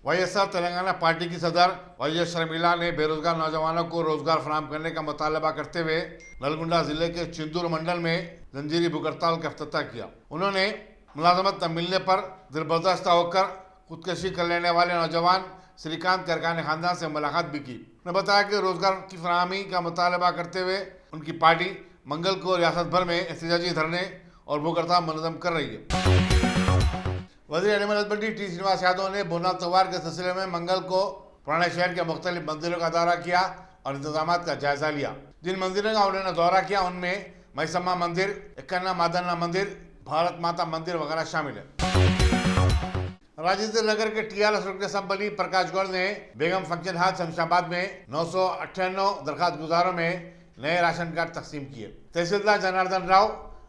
YSR Telangana party की सदर YS Sharmila ने बेरोजगार नौजवानों को रोजगार फराहम करने का मुतालबा करते हुए नलगुंडा जिले के चिंदूर मंडल में जंजीरी भूख हड़ताल का इफ्तिताह किया। उन्होंने मुलाजमत न मिलने पर दिलबर्दाश्ता होकर खुदकशी कर लेने वाले नौजवान श्रीकांत करकानी खानदान से मुलाकात भी की। उन्होंने बताया कि रोजगार की फराहमी का मुतालबा करते हुए उनकी पार्टी मंगल को रियासत भर में एहतजाजी धरने और भूख हड़ताल मुनज़्ज़म कर रही है। वज़ीर animal husbandry T Srinivas Yadav ने बोना त्योहार के सिलसिले में मंगल को पुराने शहर के मुख्तलिफ मंदिरों का दौरा किया और इंतजाम का जायजा लिया। जिन मंदिरों का उन्होंने दौरा किया उनमें मैसम्मा मंदिर, इक्कन्ना मादन्ना मंदिर, भारत माता मंदिर वगैरह शामिल है। राजेंद्र नगर के टीआरएस रुकने संबली प्रकाश गौड़ ने बेगम फंक्शन हॉल शमशाबाद में 998 दरखास्त गुजारों में नए राशन कार्ड तकसीम किए। तहसीलदार जनार्दन राव,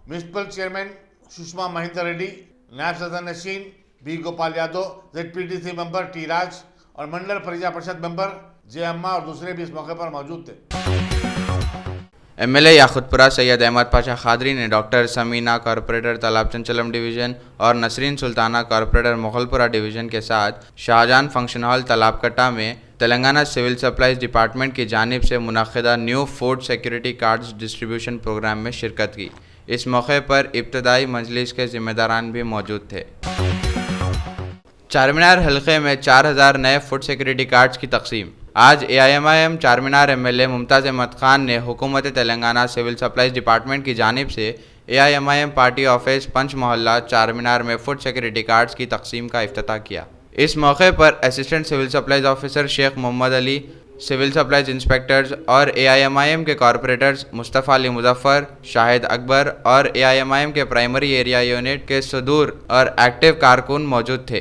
म्यूनिसिपल चेयरमैन सुषमा महेंद्र रेड्डी, नायब सदर नशीन B Gopal Yadav, ZPTC member T Raj और मंडल परिजा परिषद मेंबर जे अम्मा और दूसरे भी इस मौके पर मौजूद थे। MLA याकुतपुरा सैयद अहमद पाशा खादरी ने डॉक्टर समीना कॉरपोरेटर तालाब चंचलम डिवीज़न और नसरीन सुल्ताना कॉरपोरेटर मुगलपुरा डिवीज़न के साथ शाहजहां फंक्शन हॉल तालाबकट्टा में तेलंगाना सिविल सप्लाईज डिपार्टमेंट की जानिब से मुनक़्क़िदा new food security cards distribution programme में शिरकत की। इस मौके पर इब्तदाई मजलिस के ज़िम्मेदारान भी मौजूद थे। चारमीनार हल्के में 4000 नए फूड सिक्योरिटी कार्ड्स की तकसीम। आज AIMIM चारमीनार MLA मुमताज़ अहमद खान ने हुकूमत तेलंगाना सिविल सप्लाईज डिपार्टमेंट की जानिब से AIMIM पार्टी ऑफिस पंच मोहल्ला चारमीनार में फूड सिक्योरिटी कार्ड्स की तकसीम का इफ्तिताह किया। इस मौके पर assistant civil supplies officer Sheikh Mohammed Ali, civil supplies inspectors और AIMIM के कॉरपोरेटर्स मुस्तफ़ा अली मुजफ्फर, शाहिद अकबर और AIMIM के प्राइमरी एरिया यूनिट के सदूर और एक्टिव कारकुन मौजूद थे।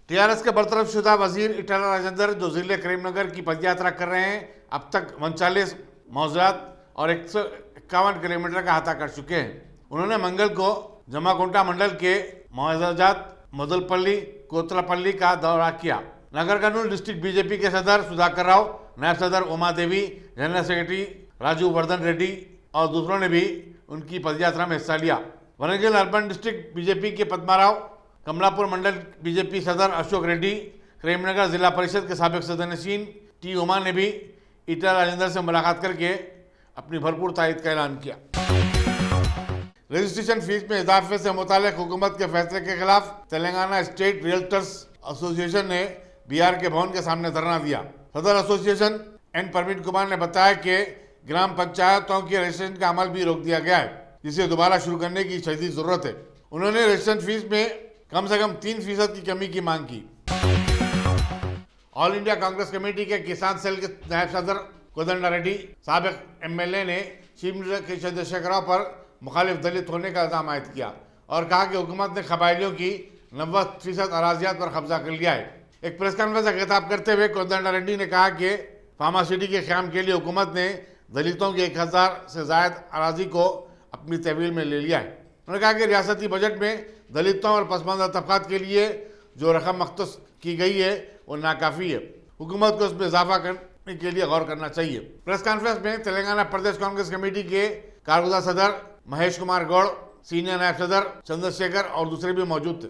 टीआरएस के बरतरफ शुदा वजीर इटाला राजेंद्र जो जिले करीमनगर की पदयात्रा कर रहे हैं, अब तक 39 मौज़ात और 151 किलोमीटर का अहाता कर चुके हैं। उन्होंने मंगल को जमाकोंटा मंडल के मौज़ात मदलपल्ली कोतलापल्ली का दौरा किया। नगर कर्नूल डिस्ट्रिक्ट बीजेपी के सदर सुधाकर राव, नायब सदर उमा देवी, जनरल सेक्रेटरी राजू वर्धन रेड्डी और दूसरों ने भी उनकी पदयात्रा में हिस्सा लिया। वरंगल अर्बन डिस्ट्रिक्ट बीजेपी के पद्मा राव, कमलापुर मंडल बीजेपी सदर अशोक रेड्डी, करीमनगर जिला परिषद के साबिक सदर नशीन टी उमा ने भी इटाला राजेंद्र से मुलाकात करके अपनी भरपूर तायद का ऐलान किया। रजिस्ट्रेशन फीस में इजाफे से मुतालिक हुकूमत के फैसले के खिलाफ तेलंगाना स्टेट रियल्टर्स एसोसिएशन ने BR के भवन के सामने धरना दिया। सदर एसोसिएशन N परवीन कुमार ने बताया कि ग्राम पंचायतों के रजिस्ट्रेशन का अमल भी रोक दिया गया है, जिसे दोबारा शुरू करने की शदीद जरूरत है। उन्होंने रजिस्ट्रेशन फीस में कम से कम 3% की कमी की मांग की। ऑल इंडिया कांग्रेस कमेटी के किसान सेल के नायब सदर कोदंडा रेड्डी, साबिक MLA ने चीफ मिनिस्टर के चंद्रशेखर पर मुखालिफ दलित होने का इल्जाम आयद किया और कहा कि हुकूमत ने कबायलियों की 90% अराजियात पर कब्जा कर लिया है। एक प्रेस कॉन्फ्रेंस से खिताब करते हुए कोदंडा रेड्डी ने कहा कि फार्मा सिटी के क़याम के लिए हुकूमत ने दलितों की 1000 से ज़ायद अराजी को अपनी तहवील में ले लिया है। उन्होंने कहा कि रियासती बजट में दलितों और पसमानदा तबकात के लिए जो रकम मख्सूस की गई है वो नाकाफ़ी है। हुकूमत को उसमें इजाफा करने के लिए गौर करना चाहिए। प्रेस कॉन्फ्रेंस में तेलंगाना प्रदेश कांग्रेस कमेटी के कारगुजार सदर महेश कुमार गौड़, सीनियर नायब सदर चंद्रशेखर और दूसरे भी मौजूद थे।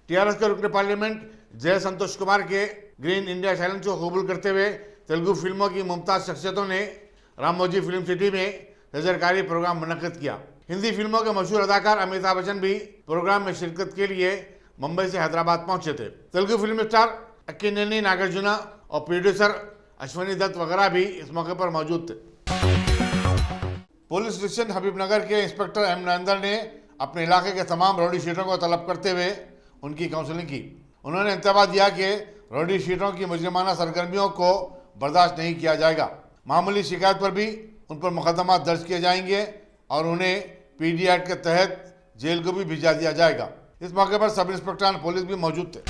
टीआरएस के रुकन पार्लियामेंट जय संतोष कुमार के ग्रीन इंडिया चैलेंज को कबूल करते हुए तेलुगु फिल्मों की मुमताज़ शख्सियतों ने रामोजी फिल्म सिटी में तजरकारी प्रोग्राम मुनक़्क़िद किया। हिंदी फिल्मों के मशहूर अदाकार अमिताभ बच्चन भी प्रोग्राम में शिरकत के लिए मुंबई से हैदराबाद पहुंचे थे। तेलुगु फिल्म स्टार अक्किनेनी नागार्जुना और प्रोड्यूसर अश्वनी दत्त वगैरह भी इस मौके पर मौजूद थे। पुलिस स्टेशन हबीबनगर के इंस्पेक्टर M नरेंद्र ने अपने इलाके के तमाम रौडी शीटों को तलब करते हुए उनकी काउंसलिंग की। उन्होंने इंतबाह दिया कि रौडी शीटों की मुजरिमाना सरगर्मियों को बर्दाश्त नहीं किया जाएगा। मामूली शिकायत पर भी उन पर मुकदमा दर्ज किए जाएंगे और उन्हें PD एक्ट के तहत जेल को भी भिजा दिया जाएगा। इस मौके पर सब इंस्पेक्टर पुलिस भी मौजूद थे।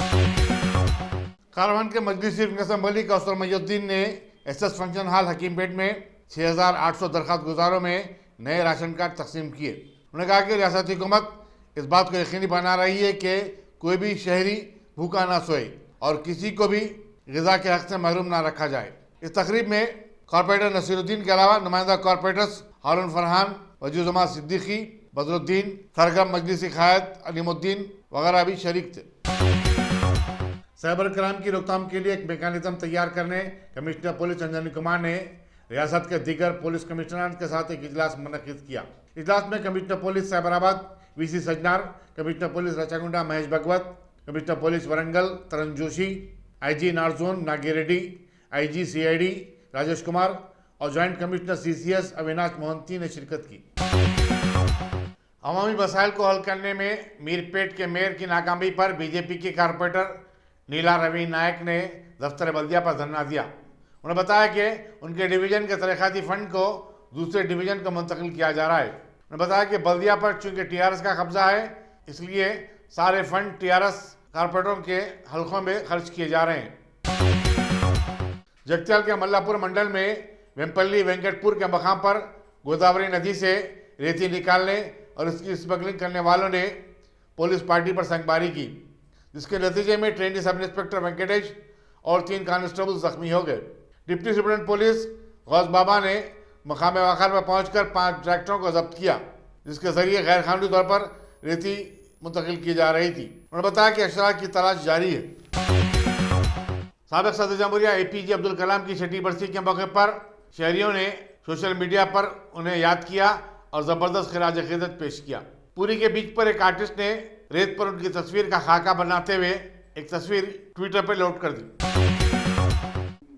कारवान के मजलिसी रुकन असम्बली कौसर महीउद्दीन ने SS फंक्शन हॉल हकीमपेट में 6800 दरखास्त गुजारों में नए राशन कार्ड तकसीम किए। उन्होंने कहा कि रियासती हुकूमत इस बात को यकीनी बना रही है कि कोई भी शहरी भूखा ना सोए और किसी को भी ग़िज़ा के हक़ से महरूम ना रखा जाए। इस तकरीब में कॉरपोरेटर नसीरुद्दीन के अलावा नुमाइंदा कॉरपोरेटर्स हारून फरहान, वजूज़ुमा सिद्दीकी, बदरुद्दीन, सरगम मजलिसी क़ायद अलीमुद्दीन वगैरह भी शरीक थे। साइबर क्राइम की रोकथाम के लिए एक मैकेनिज्म तैयार करने कमिश्नर पुलिस अंजनी कुमार ने रियासत के दीगर पुलिस कमिश्नर के साथ एक इजलास मुनक्किद किया। इजलास में commissioner police Cyberabad VC Sajjanar, commissioner police Rachakonda Mahesh Bhagwat, commissioner police Warangal Tarun Joshi, IG north zone Nagireddy, IG CID Rajesh Kumar और joint commissioner CCS Avinash Mohanty ने शिरकत की। अवामी मसाइल को हल करने में मीरपेट के मेयर की नाकामी पर बीजेपी के कारपोरेटर नीला रवि नायक ने दफ्तर बल्दिया पर धरना दिया। उन्होंने बताया कि उनके डिवीजन के तरक्याती फंड को दूसरे डिवीजन को मुंतकिल किया जा रहा है। उन्होंने बताया कि बल्दिया पर चूंकि टीआरएस का कब्जा है, इसलिए सारे फंड टीआरएस कारपोरेटरों के हलकों में खर्च किए जा रहे हैं। जगत्याल के मल्लापुर मंडल में वेम्पल्ली वेंकटपुर के मकाम पर गोदावरी नदी से रेती निकालने और इसकी स्मगलिंग करने वालों ने पुलिस पार्टी पर संगबारी की, जिसके नतीजे में ट्रेनी सब इंस्पेक्टर वेंकटेश और 3 कांस्टेबल जख्मी हो गए। डिप्टी सुप्रिंटेंडेंट पुलिस गौस बाबा ने मकाम वाक़ात पर पहुंचकर 5 ट्रैक्टरों को जब्त किया, जिसके जरिए गैर कानूनी तौर पर रेती मुंतकिल की जा रही थी। उन्होंने बताया कि अशराक की तलाश जारी है। साबिक सदर जमहूरिया एपीजे अब्दुल कलाम की 6ठी बरसी के मौके पर शहरियों ने सोशल मीडिया पर उन्हें याद किया और जबरदस्त खिराज अकीदत पेश किया। पूरी के बीच पर एक आर्टिस्ट ने रेत पर उनकी तस्वीर का खाका बनाते हुए एक तस्वीर ट्विटर पर लोड कर दी।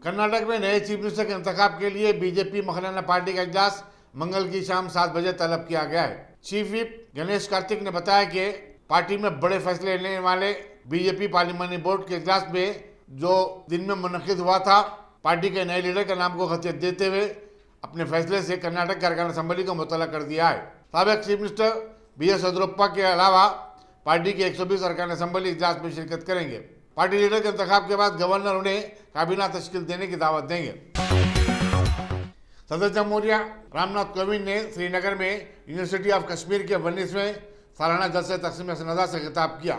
कर्नाटक में नए चीफ मिनिस्टर के इंतखाब के लिए बीजेपी मखलाना पार्टी का इजलास मंगल की शाम 7 बजे तलब किया गया है। चीफ व्हिप गणेश कार्तिक ने बताया कि पार्टी में बड़े फैसले लेने वाले बीजेपी पार्लियामानी बोर्ड के इजलास में जो दिन में मुनक्किद हुआ था, पार्टी के नए लीडर के नाम को खतियत देते हुए अपने फैसले से कर्नाटक के अरकान असेंबली को मुतल्ला कर दिया है। साबिक चीफ मिनिस्टर बीएस येदियुरप्पा के अलावा पार्टी के 120 अरकान असेंबली इजलास में शिरकत करेंगे। पार्टी लीडर के इंतखाब के बाद गवर्नर उन्हें काबीना तश्कील देने की दावत देंगे। सदर जमहूरिया रामनाथ कोविंद ने श्रीनगर में यूनिवर्सिटी ऑफ कश्मीर के 19वें सालाना जलसे तकसीम सनदा से खिताब किया।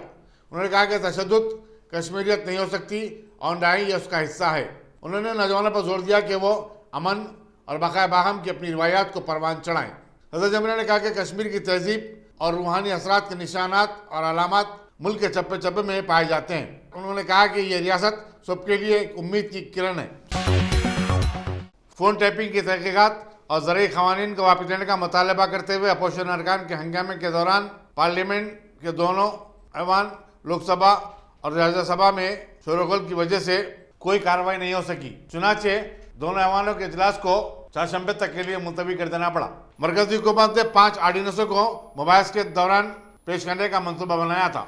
उन्होंने कहा कि तशद्दुद कश्मीरियत नहीं हो सकती और ना ही उसका हिस्सा है। उन्होंने नौजवानों पर जोर दिया कि वो अमन और बकाया बाहम की अपनी रवायात को परवान चढ़ाएं। सदर जमहूरिया ने कहा कि कश्मीर की तहजीब और रूहानी असरात के निशानात और अलामात मुल्क के चप्पे चप्पे में पाए जाते हैं। उन्होंने कहा कि ये रियासत सबके लिए एक उम्मीद की किरण है। फोन टैपिंग की तहकीकात और ज़रूरी क़वानीन को वापस लेने का मुतालबा करते हुए अपोजिशन अरकान के हंगामे के दौरान पार्लियामेंट के दोनों ऐवान लोकसभा और राज्यसभा में शोरगुल की वजह से कोई कार्रवाई नहीं हो सकी। चुनाचे दोनों ऐवानों के इजलास को 4 शंबे तक के लिए मुलतवी कर देना पड़ा। मरकजी हुकूमत ने 5 आर्डिनेंसों को मुबाहिस के दौरान पेश करने का मंसूबा बनाया था।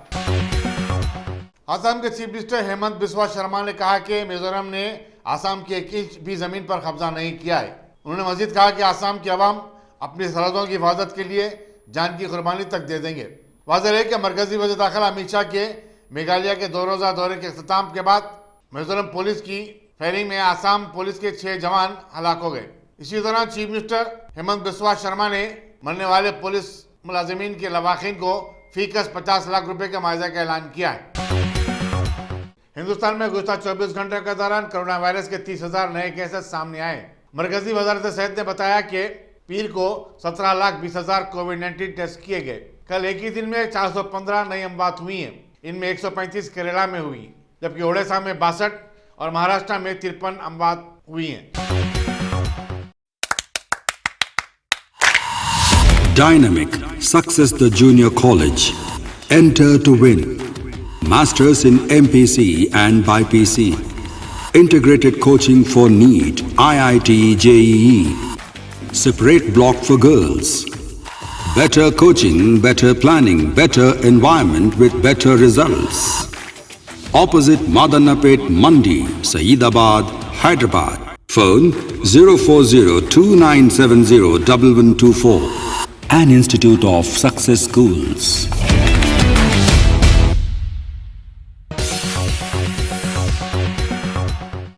आसाम के चीफ मिनिस्टर हेमंत बिस्वा शर्मा ने कहा कि मिजोरम ने आसाम की 1 इंच भी जमीन पर कब्जा नहीं किया है। उन्होंने मजीद कहा कि आसाम की आवाम अपनी सरहदों की हिफाजत के लिए जान की कुर्बानी तक दे देंगे। वाज़ेह है कि मरकजी वज़ीर दाखिला अमित शाह के मेघालय के 2 रोज़ा दौरे के अख्ताम के बाद मिजोरम पुलिस की फायरिंग में आसाम पुलिस के 6 जवान हलाक हो गए। इसी दौरान चीफ मिनिस्टर हेमंत बिस्वा शर्मा ने मरने वाले पुलिस मुलाजिमीन के लवाखिन को फीकस 50 लाख रुपए के मुआवजे का ऐलान किया है। हिंदुस्तान में गुज़श्ता 24 घंटे के दौरान कोरोना वायरस के 30,000 नए केसेस सामने आए। मरकजी वजारत सेहत ने बताया कि पीर को 17,20,000 कोविड-19 टेस्ट किए गए। कल एक ही दिन में 415 नई अमवात हुई हैं। इनमें 135 केरला में हुई, जबकि ओडिशा में 62 और महाराष्ट्र में 53 अमवात हुई हैं। Dynamic Success the Junior College. Enter to win. Masters in MPC and BPC. Integrated coaching for NEET, IIT, JEE. Separate block for girls. Better coaching, better planning, better environment with better results. Opposite Madanapet Mandi, Saeedabad, Hyderabad. Phone 04029701124. An Institute of Success Schools.